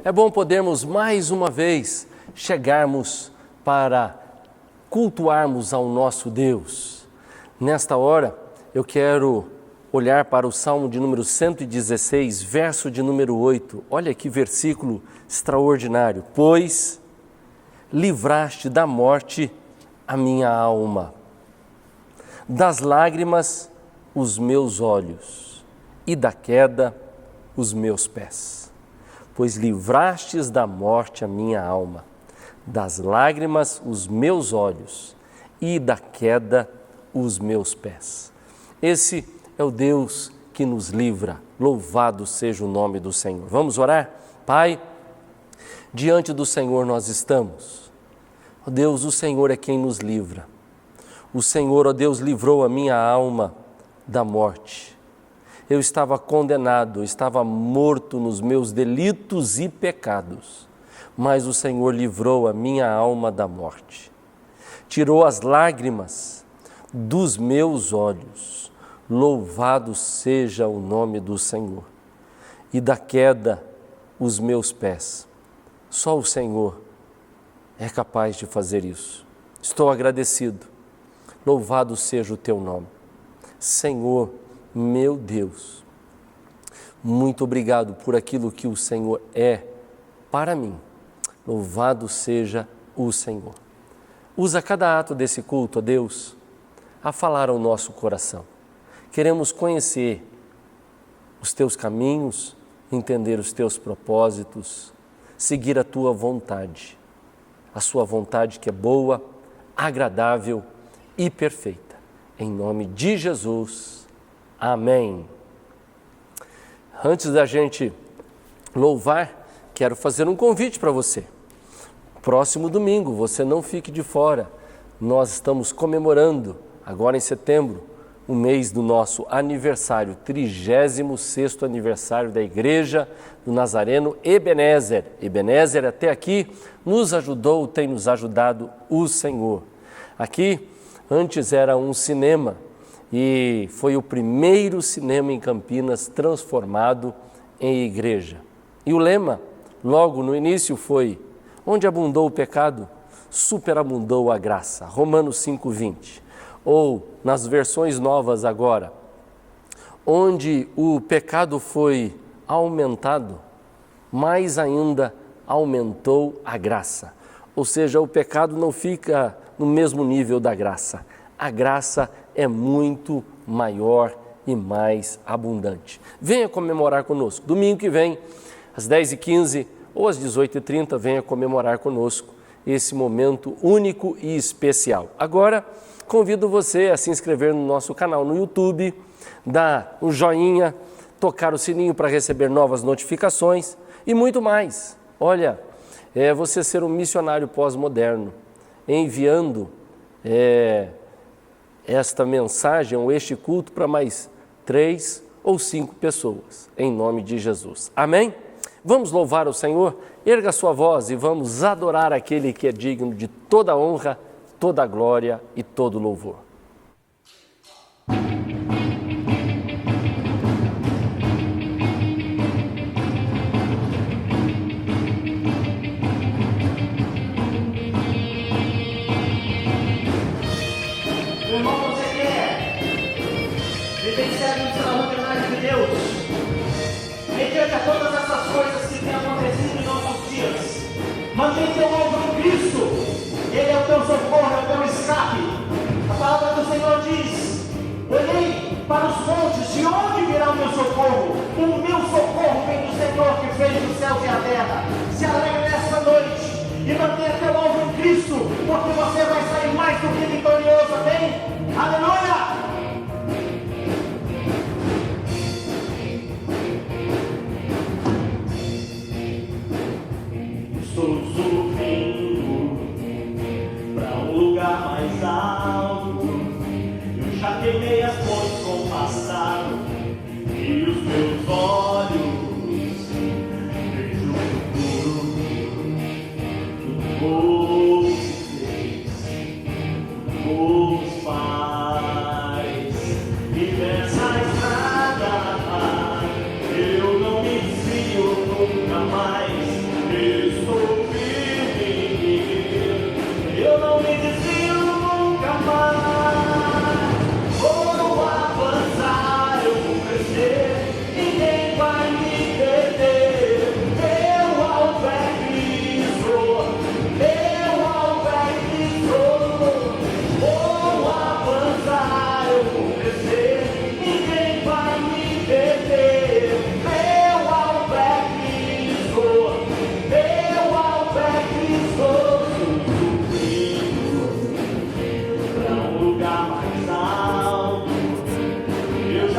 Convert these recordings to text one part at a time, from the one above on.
É bom podermos mais uma vez chegarmos para cultuarmos ao nosso Deus. Nesta hora, eu quero olhar para o Salmo de número 116, verso de número 8. Olha que versículo extraordinário. Pois livraste da morte a minha alma, das lágrimas os meus olhos e da queda os meus pés. Pois livrastes da morte a minha alma, das lágrimas os meus olhos e da queda os meus pés. Esse é o Deus que nos livra. Louvado seja o nome do Senhor. Vamos orar? Pai, diante do Senhor nós estamos. Ó Deus, o Senhor é quem nos livra. O Senhor, ó Deus, livrou a minha alma da morte. Eu estava condenado, estava morto nos meus delitos e pecados, mas o Senhor livrou a minha alma da morte. Tirou as lágrimas dos meus olhos. Louvado seja o nome do Senhor. E da queda os meus pés. Só o Senhor é capaz de fazer isso. Estou agradecido. Louvado seja o teu nome. Senhor, meu Deus, muito obrigado por aquilo que o Senhor é para mim. Louvado seja o Senhor. Usa cada ato desse culto, ó Deus, a falar ao nosso coração. Queremos conhecer os teus caminhos, entender os teus propósitos, seguir a tua vontade, a sua vontade que é boa, agradável e perfeita. Em nome de Jesus, amém. Antes da gente louvar, quero fazer um convite para você. Próximo domingo, você não fique de fora. Nós estamos comemorando, agora em setembro, o mês do nosso aniversário, 36º aniversário da Igreja do Nazareno Ebenezer. Ebenezer até aqui nos ajudou, tem nos ajudado o Senhor. Aqui, antes era um cinema e foi o primeiro cinema em Campinas transformado em igreja. E o lema, logo no início, foi: onde abundou o pecado, superabundou a graça. Romanos 5:20. Ou, nas versões novas agora, onde o pecado foi aumentado, mais ainda aumentou a graça. Ou seja, o pecado não fica no mesmo nível da graça. A graça é muito maior e mais abundante. Venha comemorar conosco. Domingo que vem, às 10h15 ou às 18h30, venha comemorar conosco esse momento único e especial. Agora, convido você a se inscrever no nosso canal no YouTube, dar um joinha, tocar o sininho para receber novas notificações e muito mais. Olha, é você ser um missionário pós-moderno, enviando esta mensagem ou este culto para mais 3 ou 5 pessoas, em nome de Jesus. Amém? Vamos louvar o Senhor? Erga sua voz e vamos adorar aquele que é digno de toda honra, toda glória e todo louvor. Irmão, você quer vivenciar a extraordinária de Deus? Mediante a todas essas coisas que têm acontecido em nossos dias, mantém teu alvo em Cristo. Ele é o teu socorro, é o teu escape. A palavra do Senhor diz: olhei para os montes, de onde virá o meu socorro? O meu socorro vem do Senhor que fez os céus e a terra. Se alegre nesta noite e mantenha teu alvo em Cristo, porque você vai sair mais do que vitorioso, amém? Aleluia! Estou subindo para um lugar mais alto. Eu já queimei as fontes com o passado e os meus olhos vejam o futuro. Tudo novo se fez, tudo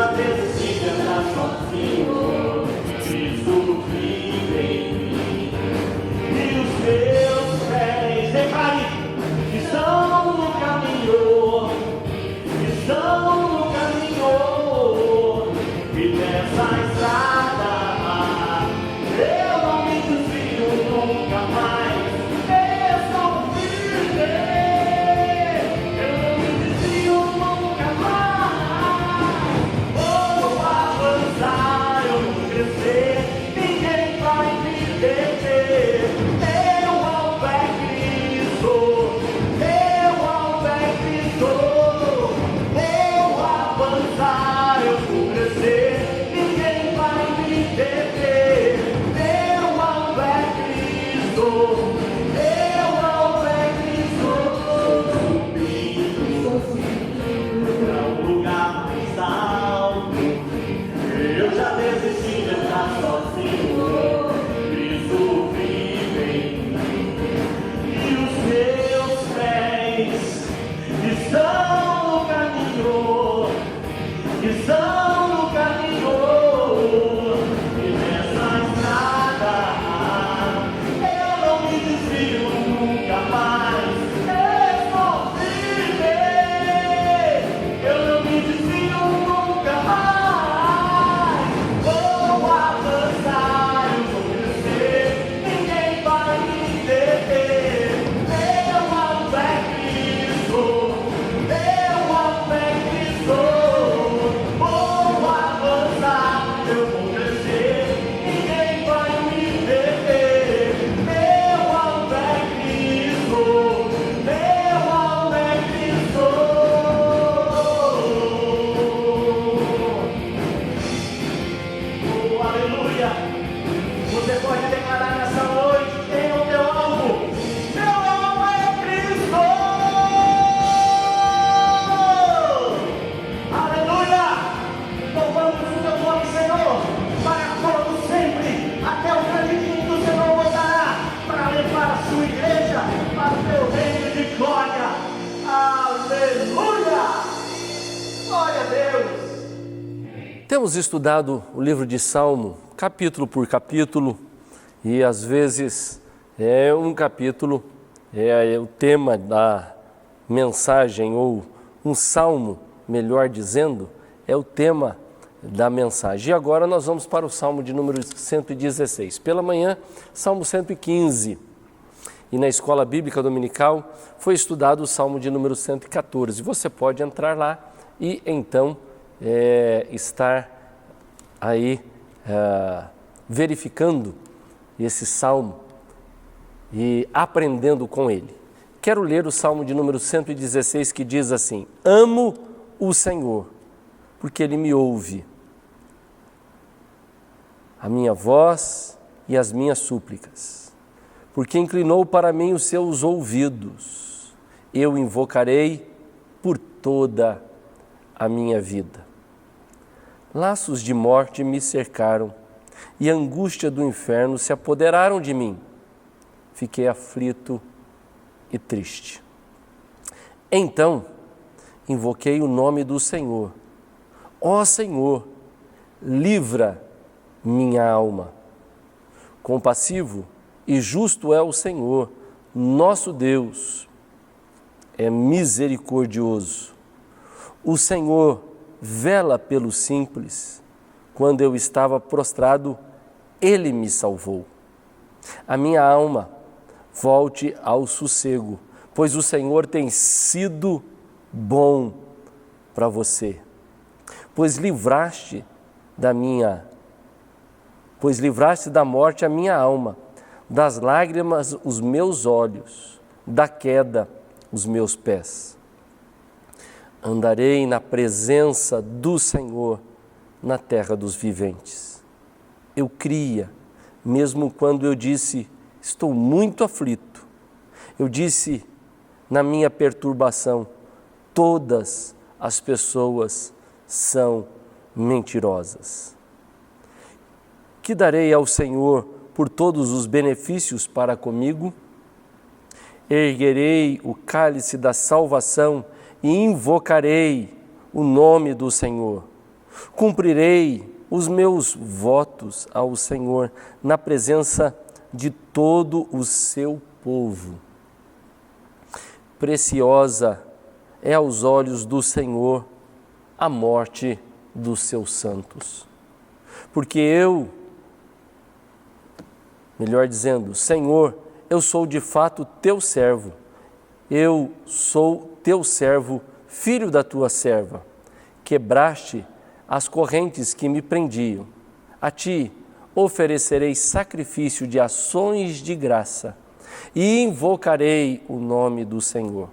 já desisti de andar sozinho, Cristo vive em mim. E os meus pés, declare, estão no caminho, estão no caminho. E nessa estrada eu não me desvio nunca mais. Estou firme, eu não me desvio nunca mais. Vou avançar, eu vou crescer, ninguém vai me deter. Eu ao pé Cristo, eu ao pé Cristo. Vou avançar, eu vou crescer, ninguém vai me deter. Eu ao pé Cristo, eu ao pé Cristo. Subindo para um lugar mais alto, eu já desisti de andar sozinho, Cristo vive em mim. E os meus pés estão no caminho, estão no caminho. E nessa estrada eu não me desvio nunca mais. Estou firme, eu não me desvio nunca mais. Vou avançar, eu vou crescer, ninguém vai me deter. Eu ao pé Cristo, eu ao pé Cristo. Vou avançar, eu vou crescer, ninguém vai me deter. Eu ao pé Cristo, eu ao pé Cristo. Oh, aleluia! Você pode declarar nessa noite: quem é o teu alvo? Meu alvo é Cristo! Aleluia! Louvamos o teu nome, Senhor, para todos sempre, até o grande dia que o Senhor voltará, para levar a sua igreja para o teu reino de glória. Aleluia! Glória a Deus! Temos estudado o livro de Salmo, capítulo por capítulo, e às vezes é um capítulo, é o tema da mensagem, ou um salmo, melhor dizendo, é o tema da mensagem. E agora nós vamos para o Salmo de número 116. Pela manhã, Salmo 115. E na escola bíblica dominical foi estudado o Salmo de número 114. Você pode entrar lá e então estar aí verificando esse Salmo e aprendendo com ele. Quero ler o Salmo de número 116, que diz assim: amo o Senhor, porque Ele me ouve, a minha voz e as minhas súplicas, porque inclinou para mim os seus ouvidos. Eu invocarei por toda a minha vida. Laços de morte me cercaram e a angústia do inferno se apoderaram de mim. Fiquei aflito e triste. Então, invoquei o nome do Senhor. Ó Senhor, livra minha alma. Compassivo e justo é o Senhor, nosso Deus, é misericordioso. O Senhor vela pelo simples. Quando eu estava prostrado, Ele me salvou. A minha alma volte ao sossego, pois o Senhor tem sido bom para você. Pois livraste da morte a minha alma, das lágrimas os meus olhos, da queda os meus pés. Andarei na presença do Senhor na terra dos viventes. Eu cria, mesmo quando eu disse, estou muito aflito. Eu disse na minha perturbação, todas as pessoas são mentirosas. Que darei ao Senhor por todos os benefícios para comigo? Erguerei o cálice da salvação e invocarei o nome do Senhor. Cumprirei os meus votos ao Senhor na presença de todo o seu povo. Preciosa é aos olhos do Senhor a morte dos seus santos. Porque melhor dizendo, Senhor, eu sou de fato teu servo. Eu sou teu servo, filho da tua serva. Quebraste as correntes que me prendiam. A ti oferecerei sacrifício de ações de graça e invocarei o nome do Senhor.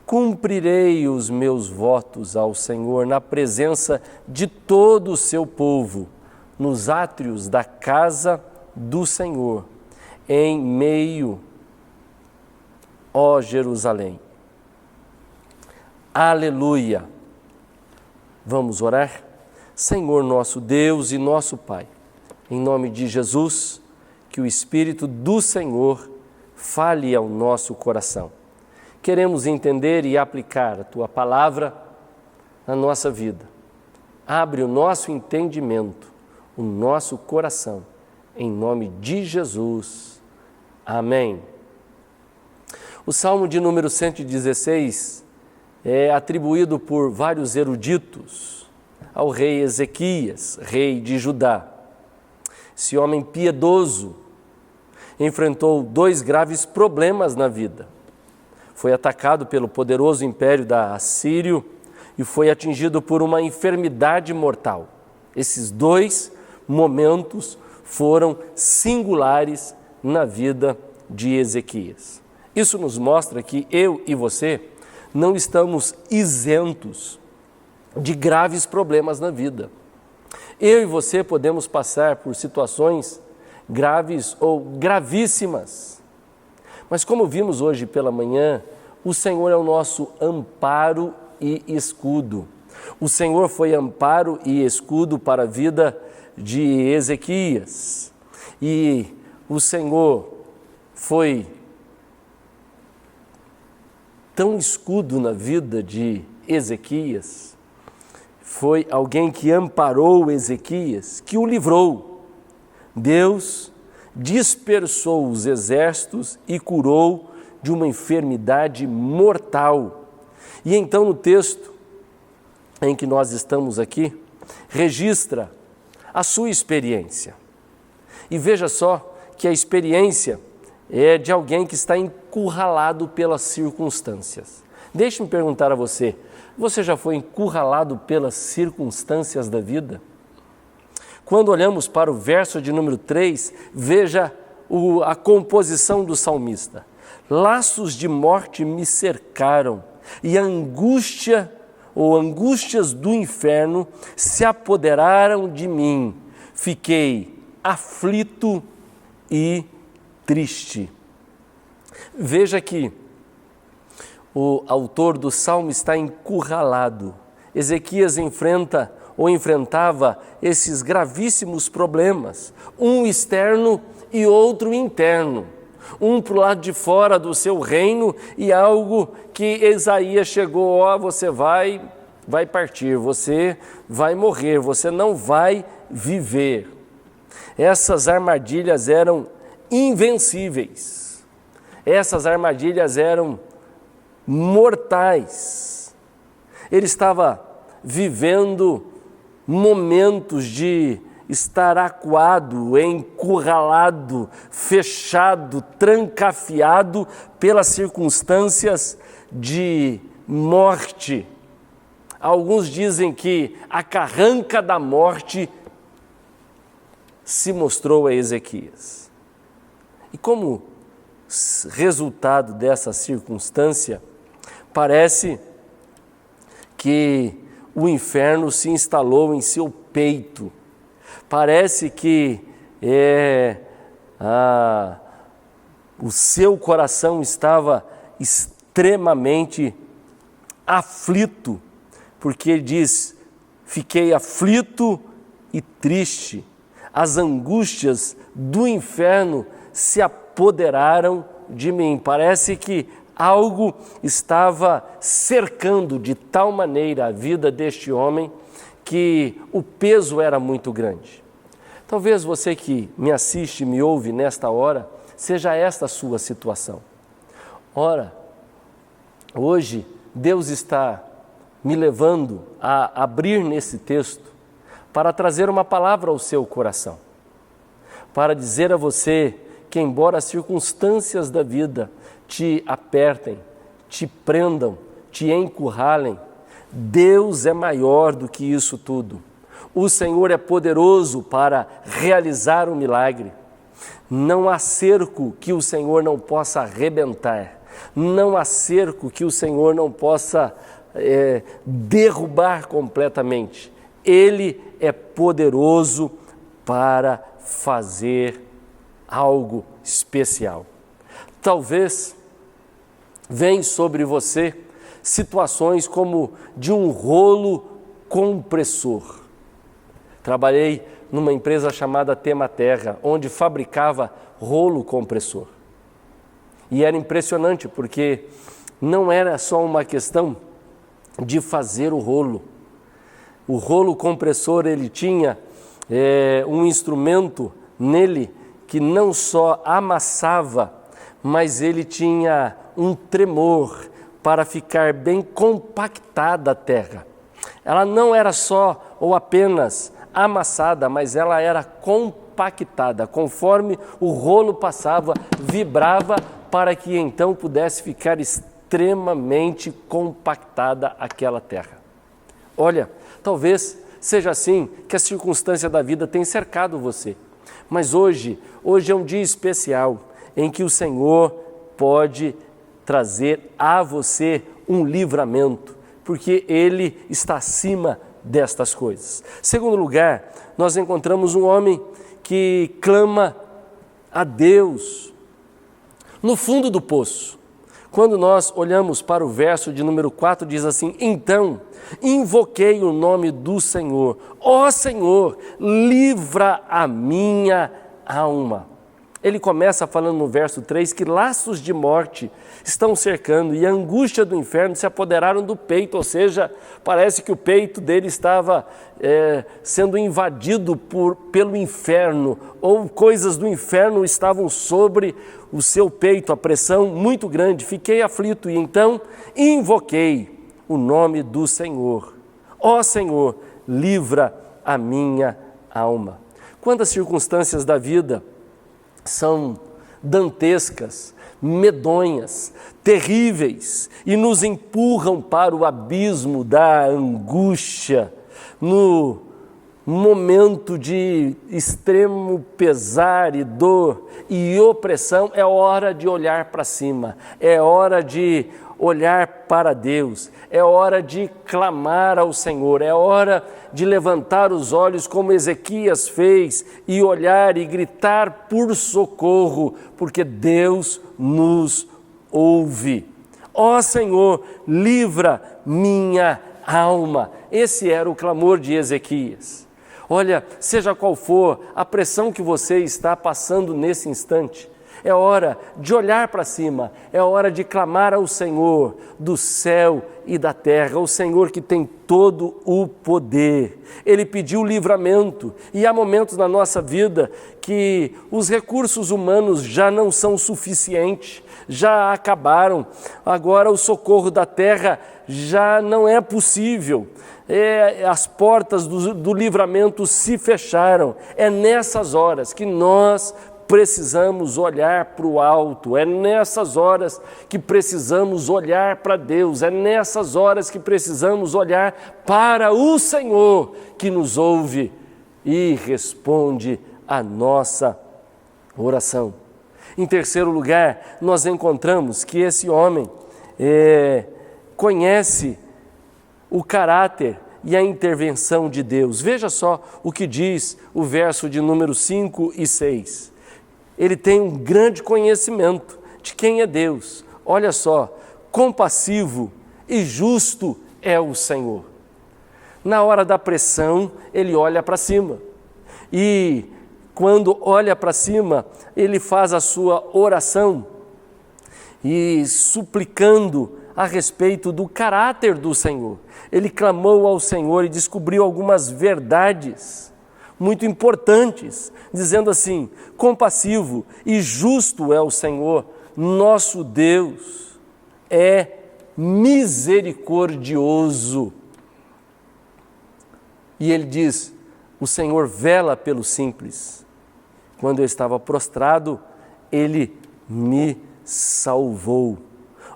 Cumprirei os meus votos ao Senhor na presença de todo o seu povo, nos átrios da casa do Senhor, em meio, ó Jerusalém. Aleluia! Vamos orar? Senhor nosso Deus e nosso Pai, em nome de Jesus, que o Espírito do Senhor fale ao nosso coração. Queremos entender e aplicar a Tua Palavra na nossa vida. Abre o nosso entendimento, o nosso coração, em nome de Jesus. Amém. O Salmo de número 116 é atribuído por vários eruditos ao rei Ezequias, rei de Judá. Esse homem piedoso enfrentou 2 graves problemas na vida. Foi atacado pelo poderoso império da Assírio e foi atingido por uma enfermidade mortal. Esses 2 momentos foram singulares na vida de Ezequias. Isso nos mostra que eu e você não estamos isentos de graves problemas na vida. Eu e você podemos passar por situações graves ou gravíssimas. Mas como vimos hoje pela manhã, o Senhor é o nosso amparo e escudo. O Senhor foi amparo e escudo para a vida de Ezequias. E o Senhor foi tão escudo na vida de Ezequias, foi alguém que amparou Ezequias, que o livrou. Deus dispersou os exércitos e curou de uma enfermidade mortal. E então no texto em que nós estamos aqui, registra a sua experiência. E veja só que a experiência é de alguém que está encurralado pelas circunstâncias. Deixe-me perguntar a você, você já foi encurralado pelas circunstâncias da vida? Quando olhamos para o verso de número 3, veja a composição do salmista. Laços de morte me cercaram e a angústia ou angústias do inferno se apoderaram de mim. Fiquei aflito e triste. Veja que o autor do salmo está encurralado. Ezequias enfrentava esses gravíssimos problemas, um externo e outro interno. Um para o lado de fora do seu reino e algo que Isaías chegou, você vai partir, você vai morrer, você não vai viver. Essas armadilhas eram invencíveis, essas armadilhas eram mortais. Ele estava vivendo momentos de estar acuado, encurralado, fechado, trancafiado pelas circunstâncias de morte. Alguns dizem que a carranca da morte se mostrou a Ezequias. E como resultado dessa circunstância, parece que o inferno se instalou em seu peito. Parece que o seu coração estava extremamente aflito, porque ele diz, fiquei aflito e triste. As angústias do inferno se apoderaram de mim. Parece que algo estava cercando de tal maneira a vida deste homem que o peso era muito grande. Talvez você que me assiste, me ouve nesta hora, seja esta a sua situação. Ora, hoje Deus está me levando a abrir nesse texto para trazer uma palavra ao seu coração, para dizer a você que, embora as circunstâncias da vida te apertem, te prendam, te encurralem, Deus é maior do que isso tudo. O Senhor é poderoso para realizar o milagre. Não há cerco que o Senhor não possa arrebentar. Não há cerco que o Senhor não possa derrubar completamente. Ele é poderoso para fazer algo especial. Talvez venha sobre você situações como de um rolo compressor. Trabalhei numa empresa chamada Tematerra, onde fabricava rolo compressor. E era impressionante porque não era só uma questão de fazer o rolo. O rolo compressor, ele tinha um instrumento nele que não só amassava, mas ele tinha um tremor para ficar bem compactada a terra. Ela não era só ou apenas amassada, mas ela era compactada. Conforme o rolo passava, vibrava para que então pudesse ficar extremamente compactada aquela terra. Olha, talvez seja assim que a circunstância da vida tem cercado você. Mas hoje é um dia especial em que o Senhor pode trazer a você um livramento, porque Ele está acima destas coisas. Segundo lugar, nós encontramos um homem que clama a Deus no fundo do poço. Quando nós olhamos para o verso de número 4, diz assim: então invoquei o nome do Senhor. Ó Senhor, livra a minha alma. Ele começa falando no verso 3 que laços de morte estão cercando e a angústia do inferno se apoderaram do peito, ou seja, parece que o peito dele estava sendo invadido pelo inferno, ou coisas do inferno estavam sobre o seu peito, a pressão muito grande. Fiquei aflito e então invoquei o nome do Senhor. Ó Senhor, livra a minha alma. Quando as circunstâncias da vida são dantescas, medonhas, terríveis e nos empurram para o abismo da angústia, no momento de extremo pesar e dor e opressão, é hora de olhar para cima, é hora de olhar para Deus, é hora de clamar ao Senhor, é hora de levantar os olhos como Ezequias fez e olhar e gritar por socorro, porque Deus nos ouve. Ó Senhor, livra minha alma. Esse era o clamor de Ezequias. Olha, seja qual for a pressão que você está passando nesse instante, é hora de olhar para cima, é hora de clamar ao Senhor do céu e da terra, o Senhor que tem todo o poder. Ele pediu livramento e há momentos na nossa vida que os recursos humanos já não são suficientes, já acabaram, agora o socorro da terra já não é possível. As portas do livramento se fecharam. É nessas horas que nós precisamos olhar para o alto, é nessas horas que precisamos olhar para Deus, é nessas horas que precisamos olhar para o Senhor que nos ouve e responde a nossa oração. Em terceiro lugar, nós encontramos que esse homem conhece o caráter e a intervenção de Deus. Veja só o que diz o verso de número 5 e 6. Ele tem um grande conhecimento de quem é Deus. Olha só, compassivo e justo é o Senhor. Na hora da pressão, ele olha para cima. E quando olha para cima, ele faz a sua oração. e suplicando a respeito do caráter do Senhor. Ele clamou ao Senhor e descobriu algumas verdades muito importantes, dizendo assim: compassivo e justo é o Senhor, nosso Deus é misericordioso. E ele diz: o Senhor vela pelo simples. Quando eu estava prostrado, Ele me salvou.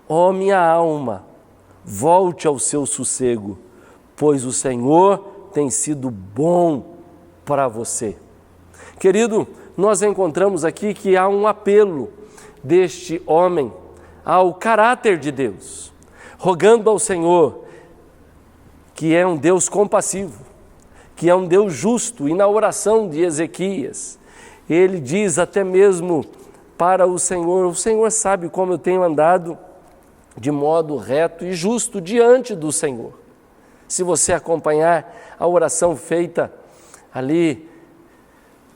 Ó minha alma, volte ao seu sossego, pois o Senhor tem sido bom para você. Querido, nós encontramos aqui que há um apelo deste homem ao caráter de Deus, rogando ao Senhor, que é um Deus compassivo, que é um Deus justo. E na oração de Ezequias, ele diz até mesmo para o Senhor sabe como eu tenho andado de modo reto e justo diante do Senhor. Se você acompanhar a oração feita ali,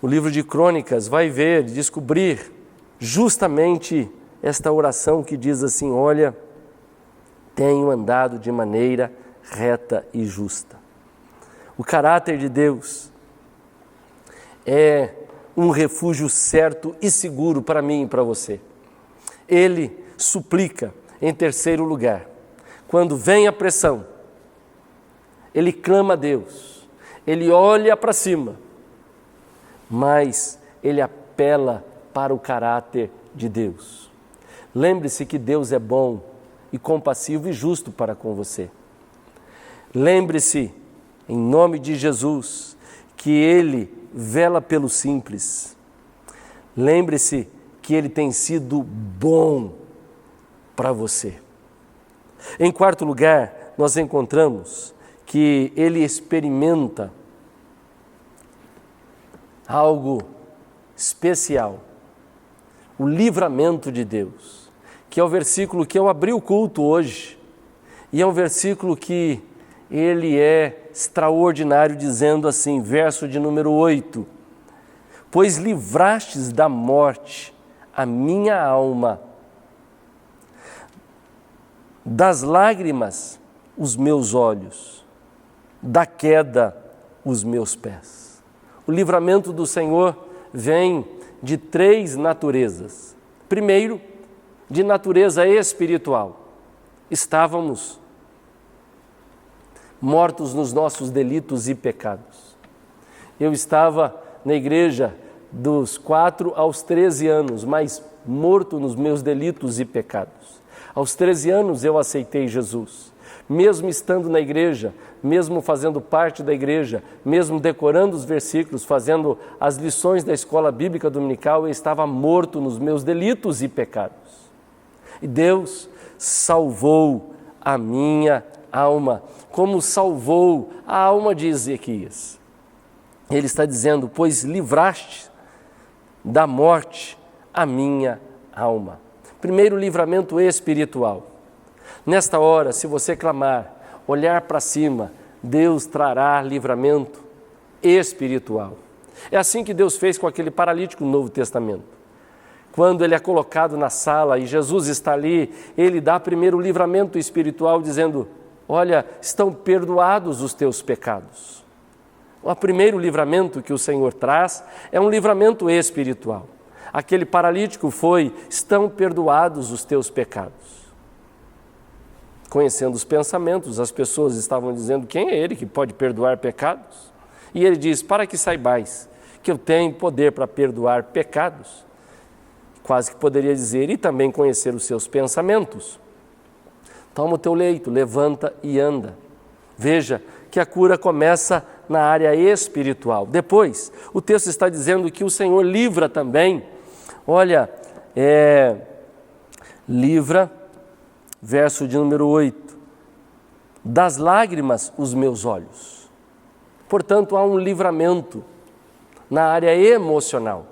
o livro de Crônicas, vai ver, descobrir justamente esta oração que diz assim: olha, tenho andado de maneira reta e justa. O caráter de Deus é um refúgio certo e seguro para mim e para você. Ele suplica, em terceiro lugar, quando vem a pressão, ele clama a Deus, ele olha para cima, mas ele apela para o caráter de Deus. Lembre-se que Deus é bom e compassivo e justo para com você. Lembre-se, em nome de Jesus, que Ele vela pelo simples. Lembre-se que Ele tem sido bom para você. Em quarto lugar, nós encontramos que Ele experimenta algo especial, o livramento de Deus, que é o versículo que eu abri o culto hoje, e é um versículo que ele é extraordinário, dizendo assim, verso de número 8: pois livrastes da morte a minha alma, das lágrimas os meus olhos, da queda os meus pés. O livramento do Senhor vem de três naturezas. Primeiro, de natureza espiritual. Estávamos mortos nos nossos delitos e pecados. Eu estava na igreja dos 4 aos 13 anos, mas morto nos meus delitos e pecados. Aos 13 anos eu aceitei Jesus. Mesmo estando na igreja, mesmo fazendo parte da igreja, mesmo decorando os versículos, fazendo as lições da escola bíblica dominical, eu estava morto nos meus delitos e pecados. E Deus salvou a minha alma, como salvou a alma de Ezequias. Ele está dizendo: pois livraste da morte a minha alma. Primeiro, livramento espiritual. Nesta hora, se você clamar, olhar para cima, Deus trará livramento espiritual. É assim que Deus fez com aquele paralítico no Novo Testamento. Quando ele é colocado na sala e Jesus está ali, ele dá primeiro o livramento espiritual, dizendo: olha, estão perdoados os teus pecados. O primeiro livramento que o Senhor traz é um livramento espiritual. Aquele paralítico estão perdoados os teus pecados. Conhecendo os pensamentos, as pessoas estavam dizendo: quem é ele que pode perdoar pecados? E ele diz: para que saibais que eu tenho poder para perdoar pecados. Quase que poderia dizer: e também conhecer os seus pensamentos. Toma o teu leito, levanta e anda. Veja que a cura começa na área espiritual. Depois, o texto está dizendo que o Senhor livra também, livra, verso de número 8, das lágrimas os meus olhos. Portanto, há um livramento na área emocional.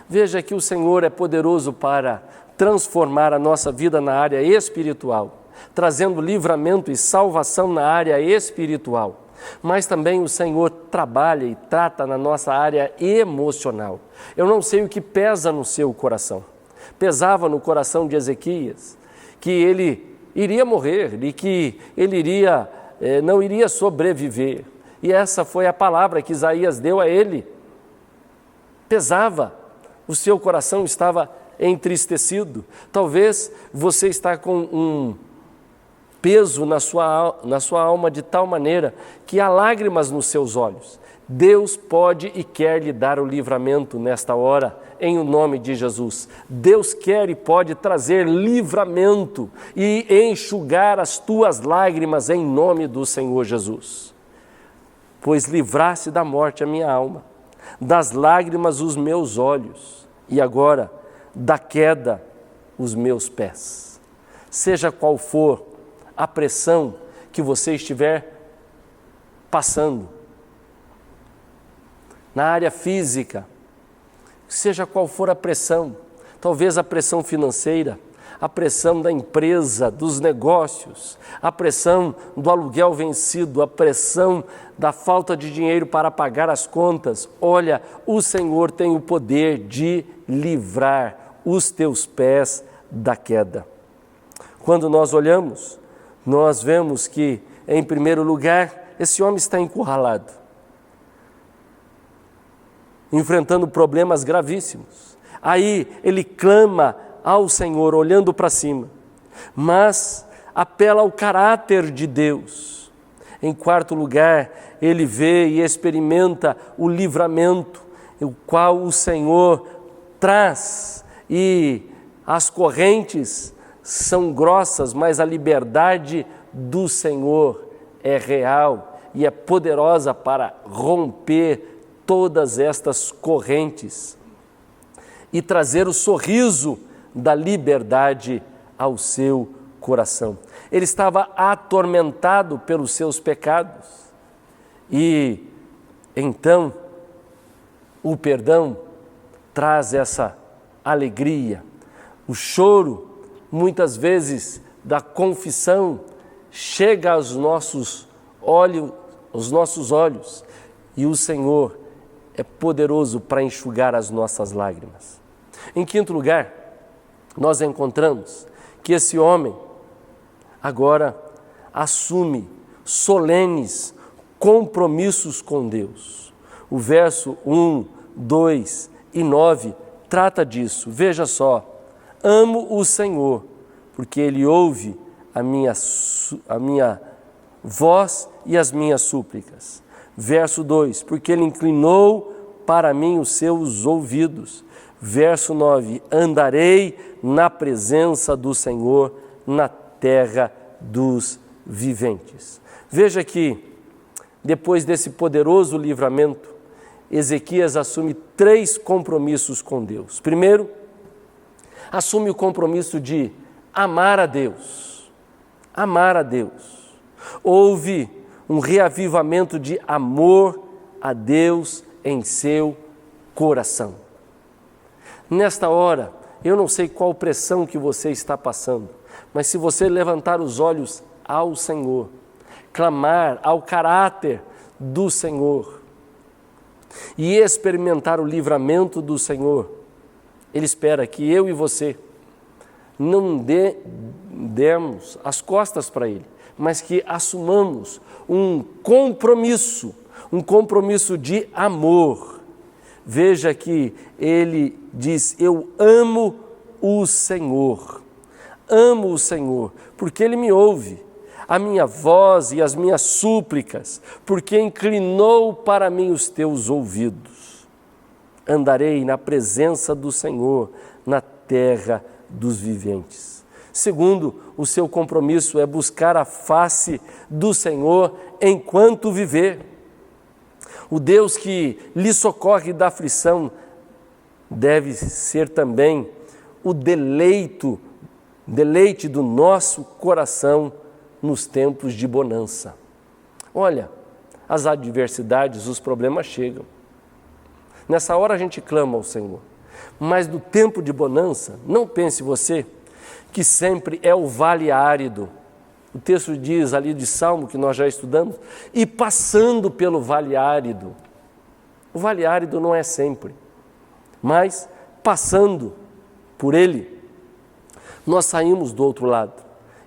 Veja que o Senhor é poderoso para transformar a nossa vida na área espiritual, trazendo livramento e salvação na área espiritual. Mas também o Senhor trabalha e trata na nossa área emocional. Eu não sei o que pesa no seu coração. Pesava no coração de Ezequias que ele iria morrer e que ele não iria sobreviver. E essa foi a palavra que Isaías deu a ele. Pesava, o seu coração estava entristecido. Talvez você está com um peso na sua alma de tal maneira que há lágrimas nos seus olhos. Deus pode e quer lhe dar o livramento nesta hora, em o nome de Jesus. Deus quer e pode trazer livramento e enxugar as tuas lágrimas em nome do Senhor Jesus. Pois livraste da morte a minha alma, das lágrimas os meus olhos, e agora da queda os meus pés. Seja qual for a pressão que você estiver passando, na área física, seja qual for a pressão, talvez a pressão financeira, a pressão da empresa, dos negócios, a pressão do aluguel vencido, a pressão da falta de dinheiro para pagar as contas. Olha, o Senhor tem o poder de livrar os teus pés da queda. Quando nós olhamos, nós vemos que, em primeiro lugar, esse homem está encurralado, enfrentando problemas gravíssimos. Aí ele clama ao Senhor, olhando para cima, mas apela ao caráter de Deus. Em quarto lugar, ele vê e experimenta o livramento, o qual o Senhor traz, e as correntes são grossas, mas a liberdade do Senhor é real e é poderosa para romper todas estas correntes e trazer o sorriso da liberdade ao seu coração. Ele estava atormentado pelos seus pecados e então o perdão traz essa alegria. O choro, muitas vezes, da confissão chega aos nossos olhos e o Senhor é poderoso para enxugar as nossas lágrimas. Em quinto lugar, nós encontramos que esse homem agora assume solenes compromissos com Deus. O verso 1, 2 e 9 trata disso. Veja só: amo o Senhor, porque Ele ouve a minha voz e as minhas súplicas. Verso 2, porque Ele inclinou para mim os seus ouvidos. Verso 9, andarei na presença do Senhor, na terra dos viventes. Veja que, depois desse poderoso livramento, Ezequias assume 3 compromissos com Deus. Primeiro, assume o compromisso de amar a Deus. Amar a Deus. Houve um reavivamento de amor a Deus em seu coração. Nesta hora, eu não sei qual pressão que você está passando, mas se você levantar os olhos ao Senhor, clamar ao caráter do Senhor e experimentar o livramento do Senhor, Ele espera que eu e você não demos as costas para Ele, mas que assumamos um compromisso de amor. Veja que ele diz: eu amo o Senhor, porque Ele me ouve, a minha voz e as minhas súplicas, porque inclinou para mim os teus ouvidos. Andarei na presença do Senhor, na terra dos viventes. Segundo, o seu compromisso é buscar a face do Senhor enquanto viver. O Deus que lhe socorre da aflição deve ser também o deleite do nosso coração nos tempos de bonança. Olha, as adversidades, os problemas chegam. Nessa hora a gente clama ao Senhor. Mas no tempo de bonança, não pense você que sempre é o vale árido. O texto diz ali de Salmo, que nós já estudamos, e passando pelo vale árido. O vale árido não é sempre, mas passando por Ele, nós saímos do outro lado.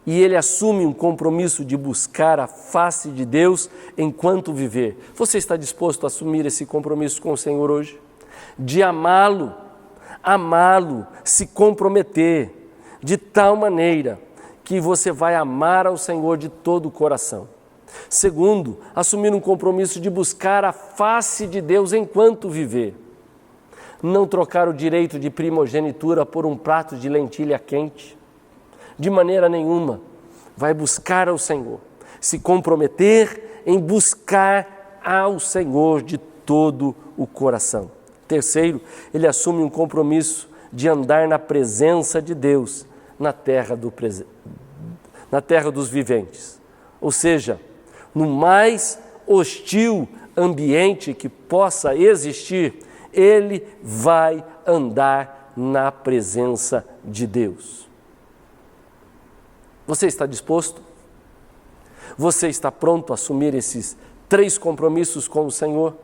E ele assume um compromisso de buscar a face de Deus enquanto viver. Você está disposto a assumir esse compromisso com o Senhor hoje? De amá-lo, se comprometer de tal maneira que você vai amar ao Senhor de todo o coração. Segundo, assumir um compromisso de buscar a face de Deus enquanto viver. Não trocar o direito de primogenitura por um prato de lentilha quente. De maneira nenhuma, vai buscar ao Senhor, se comprometer em buscar ao Senhor de todo o coração. Terceiro, ele assume um compromisso de andar na presença de Deus na terra dos viventes. Ou seja, no mais hostil ambiente que possa existir, ele vai andar na presença de Deus. Você está disposto? Você está pronto a assumir esses 3 compromissos com o Senhor?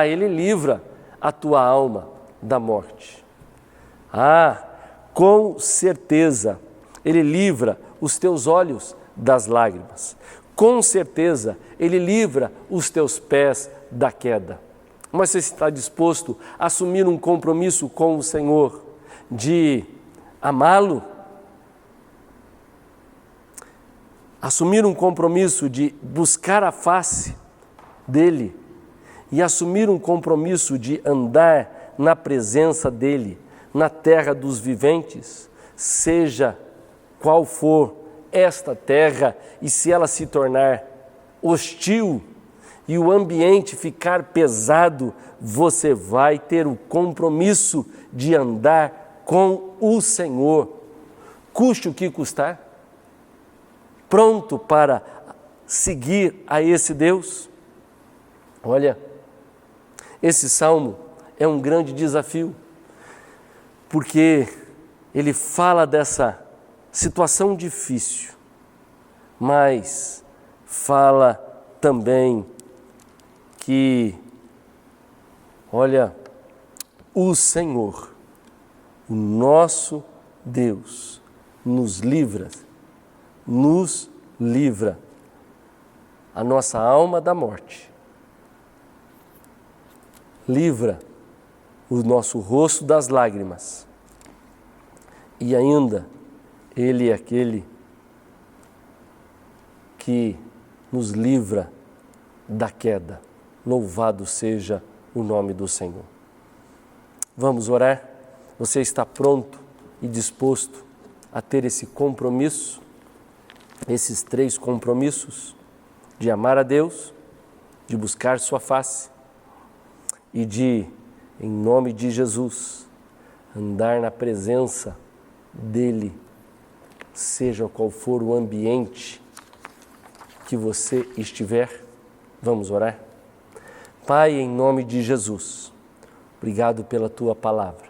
Ele livra a tua alma da morte. Com certeza, Ele livra os teus olhos das lágrimas. Com certeza, Ele livra os teus pés da queda. Mas você está disposto a assumir um compromisso com o Senhor de amá-lo? Assumir um compromisso de buscar a face dEle e assumir um compromisso de andar na presença dEle, na terra dos viventes, seja qual for esta terra, e se ela se tornar hostil e o ambiente ficar pesado, você vai ter o compromisso de andar com o Senhor, custe o que custar. Pronto para seguir a esse Deus? Olha, esse salmo é um grande desafio, porque ele fala dessa situação difícil, mas fala também que, olha, o Senhor, o nosso Deus, nos livra a nossa alma da morte, livra o nosso rosto das lágrimas, e ainda Ele é aquele que nos livra da queda. Louvado seja o nome do Senhor. Vamos orar? Você está pronto e disposto a ter esse compromisso? Esses 3 compromissos de amar a Deus, de buscar sua face e de, em nome de Jesus, andar na presença dEle, seja qual for o ambiente que você estiver. Vamos orar? Pai, em nome de Jesus, obrigado pela Tua palavra.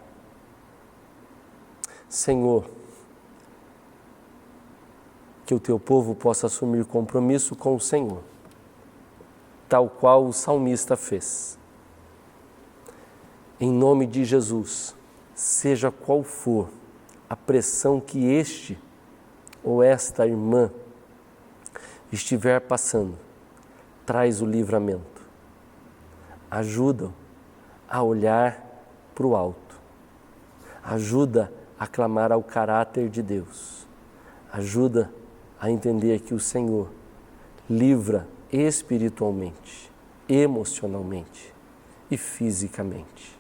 Senhor, que o Teu povo possa assumir compromisso com o Senhor, tal qual o salmista fez. Em nome de Jesus, seja qual for a pressão que este ou esta irmã estiver passando, traz o livramento. Ajuda a olhar para o alto. Ajuda a clamar ao caráter de Deus. Ajuda a entender que o Senhor livra espiritualmente, emocionalmente e fisicamente.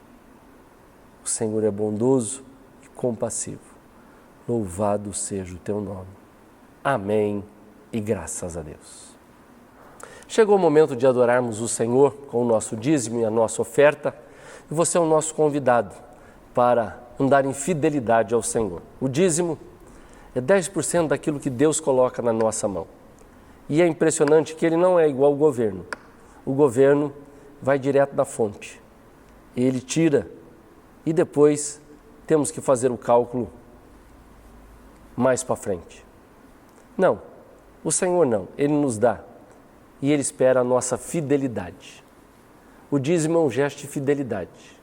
O Senhor é bondoso e compassivo. Louvado seja o Teu nome. Amém e graças a Deus. Chegou o momento de adorarmos o Senhor com o nosso dízimo e a nossa oferta. E você é o nosso convidado para andar em fidelidade ao Senhor. O dízimo é 10% daquilo que Deus coloca na nossa mão. E é impressionante que ele não é igual ao governo. O governo vai direto da fonte. Ele tira e depois temos que fazer o cálculo mais para frente. Não, o Senhor não. Ele nos dá e Ele espera a nossa fidelidade. O dízimo é um gesto de fidelidade.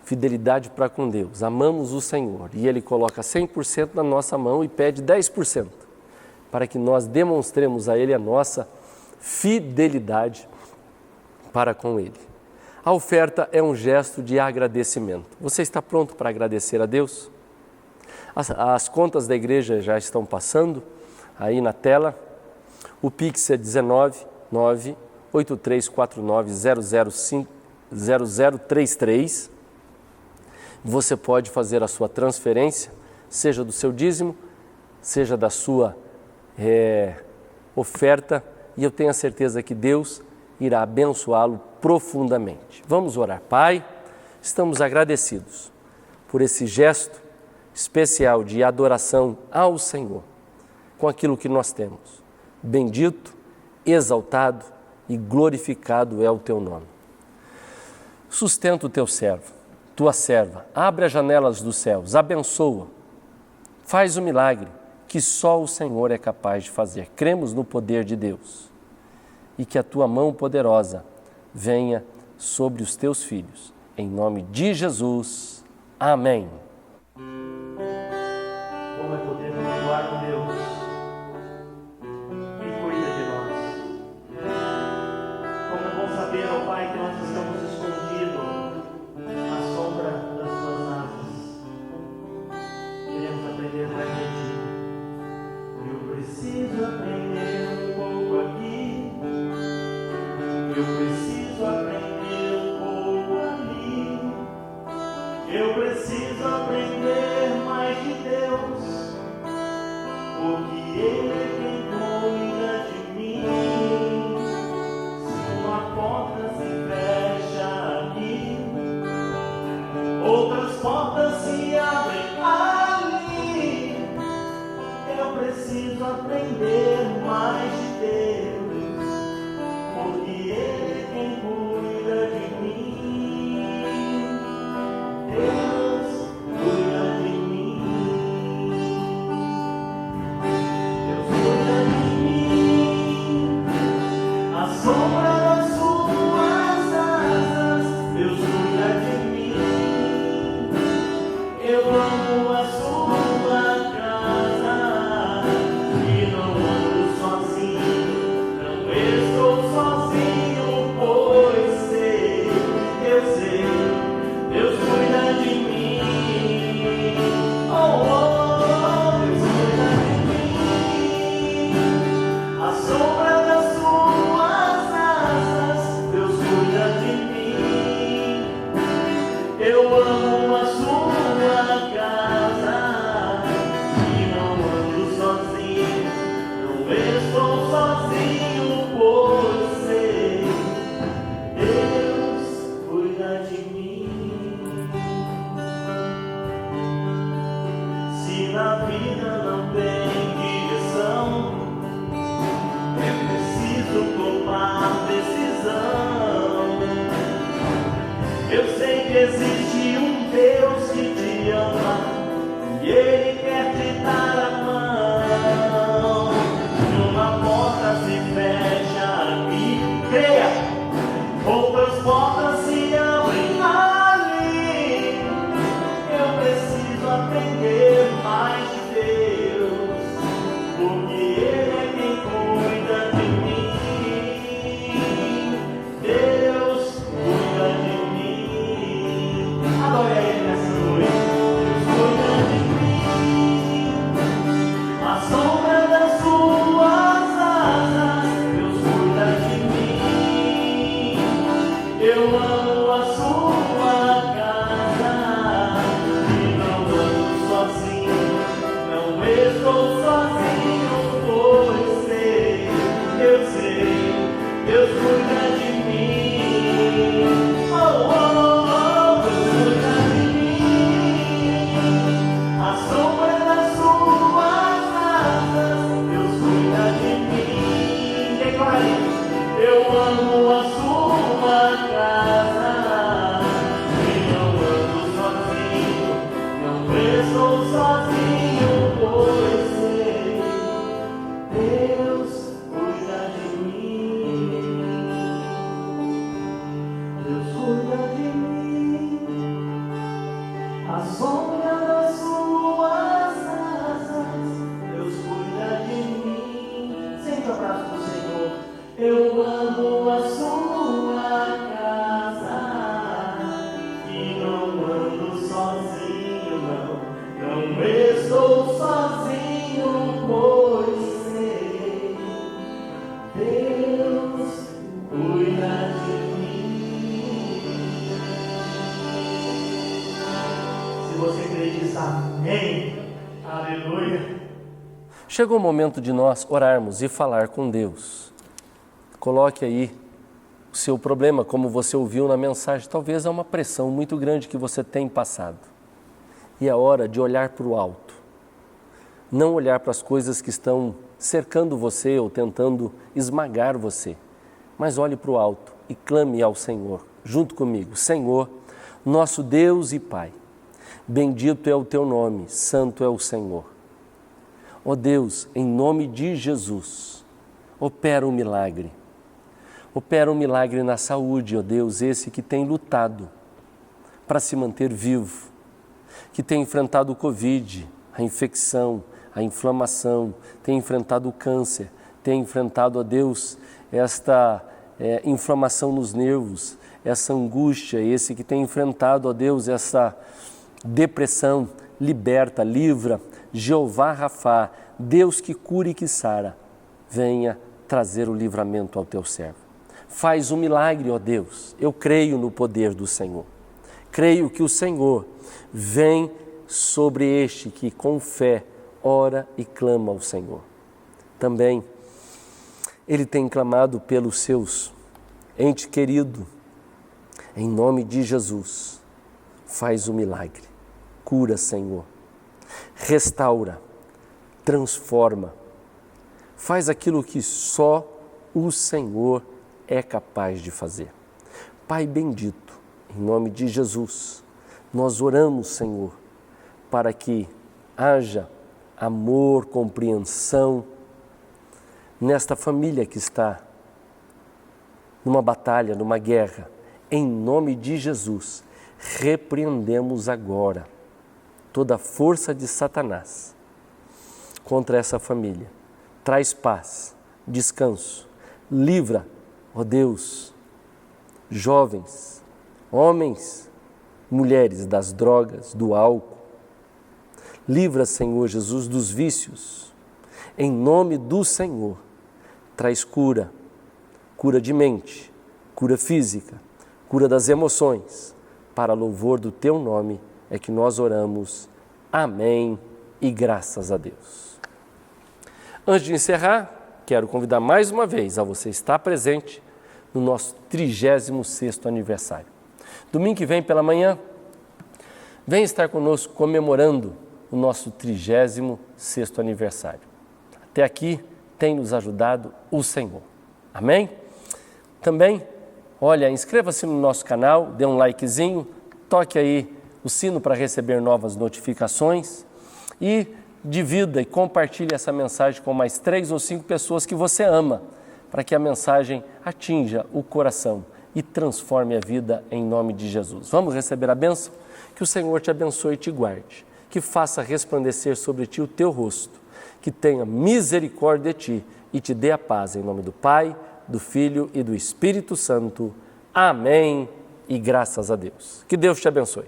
fidelidade para com Deus, amamos o Senhor e Ele coloca 100% na nossa mão e pede 10% para que nós demonstremos a Ele a nossa fidelidade para com Ele. A oferta é um gesto de agradecimento. Você está pronto para agradecer a Deus? As contas da igreja já estão passando aí na tela. O Pix é 19983490033. Você pode fazer a sua transferência, seja do seu dízimo, seja da sua oferta, e eu tenho a certeza que Deus irá abençoá-lo profundamente. Vamos orar. Pai, estamos agradecidos por esse gesto especial de adoração ao Senhor, com aquilo que nós temos. Bendito, exaltado e glorificado é o teu nome. Sustenta o teu servo, tua serva, abre as janelas dos céus, abençoa, faz o milagre que só o Senhor é capaz de fazer. Cremos no poder de Deus e que a tua mão poderosa venha sobre os teus filhos. Em nome de Jesus. Amém. Como é poder contar com Deus que cuida de nós. Como é bom saber, ó Pai, que nós estamos escondidos à sombra das tuas asas. Queremos aprender mais de ti. Eu preciso aprender um pouco aqui. Eu preciso aprender um pouco ali. Eu preciso aprender mais de Deus, porque Ele é quem cuida de mim. Se uma porta se fecha aqui, outras portas se abrem ali. Eu preciso aprender mais de Deus, porque Ele é quem cuida de mim. Deus cuida de mim. Deus cuida de mim. A sombra das suas asas. Deus cuida de mim. Eu amo a sua casa e não ando sozinho. Não estou sozinho, pois sei, eu sei. Deus cuida de mim. Oh, oh, Deus cuida de mim. A sombra das suas asas. Deus cuida de mim. Eu amo a sua casa e não ando sozinho. Não estou sozinho, pois sei, Deus cuida de mim. Se na vida não tem direção, é preciso tomar decisão. Eu sei que existe um Deus que te ama e Ele quer te dar a mão. Se uma porta se fecha aqui, creia, outras portas se abrem ali. Eu preciso aprender mais de Deus, porque Ele é quem cuida de mim. Deus cuida de mim. Adore a Ele nessa noite. Deus cuida de mim. A sombra das suas asas. Deus cuida de mim. Eu amo a sua casa e não ando sozinho. Não estou sozinho, pois sei, eu sei, Deus cuida de mim. Oh, oh, oh, Deus cuida de mim. A sombra das suas asas. Deus cuida de mim. Declare, eu amo a sua casa e não ando sozinho. Não estou sozinho, pois sei, Deus cuida de mim. Deus cuida de mim. diz amém. Aleluia. Chegou o momento de nós orarmos e falar com Deus. Coloque aí o seu problema, como você ouviu na mensagem. Talvez é uma pressão muito grande que você tem passado. E é hora de olhar para o alto. Não olhar para as coisas que estão cercando você ou tentando esmagar você. Mas olhe para o alto e clame ao Senhor, junto comigo. Senhor, nosso Deus e Pai, bendito é o Teu nome, santo é o Senhor. Ó Deus, em nome de Jesus, opera um milagre. Opera um milagre na saúde, ó Deus, esse que tem lutado para se manter vivo, que tem enfrentado o Covid, a infecção, a inflamação, tem enfrentado o câncer, tem enfrentado, ó Deus, esta inflamação nos nervos, essa angústia, esse que tem enfrentado, ó Deus, essa depressão. Liberta, livra, Jeová Rafá, Deus que cura e que sara, venha trazer o livramento ao teu servo. Faz um milagre, ó Deus, eu creio no poder do Senhor. Creio que o Senhor vem sobre este que com fé ora e clama ao Senhor. Também ele tem clamado pelos seus ente querido. Em nome de Jesus, faz o milagre. Cura, Senhor. Restaura, transforma. Faz aquilo que só o Senhor é capaz de fazer. Pai bendito, em nome de Jesus, nós oramos, Senhor, para que haja amor, compreensão nesta família que está numa batalha, numa guerra. Em nome de Jesus, repreendemos agora toda a força de Satanás contra essa família. Traz paz, descanso, livra, ó Deus, jovens, homens, mulheres das drogas, do álcool. Livra, Senhor Jesus, dos vícios. Em nome do Senhor, traz cura, cura de mente, cura física, cura das emoções. Para louvor do teu nome é que nós oramos. Amém e graças a Deus. Antes de encerrar, quero convidar mais uma vez a você estar presente no nosso 36º aniversário. Domingo que vem pela manhã, vem estar conosco comemorando o nosso 36º aniversário. Até aqui tem nos ajudado o Senhor. Amém? Também, olha, inscreva-se no nosso canal, dê um likezinho, toque aí o sino para receber novas notificações e divida e compartilhe essa mensagem com mais 3 ou 5 pessoas que você ama, para que a mensagem atinja o coração e transforme a vida em nome de Jesus. Vamos receber a bênção? Que o Senhor te abençoe e te guarde, que faça resplandecer sobre ti o teu rosto, que tenha misericórdia de ti e te dê a paz em nome do Pai, do Filho e do Espírito Santo. Amém e graças a Deus. Que Deus te abençoe.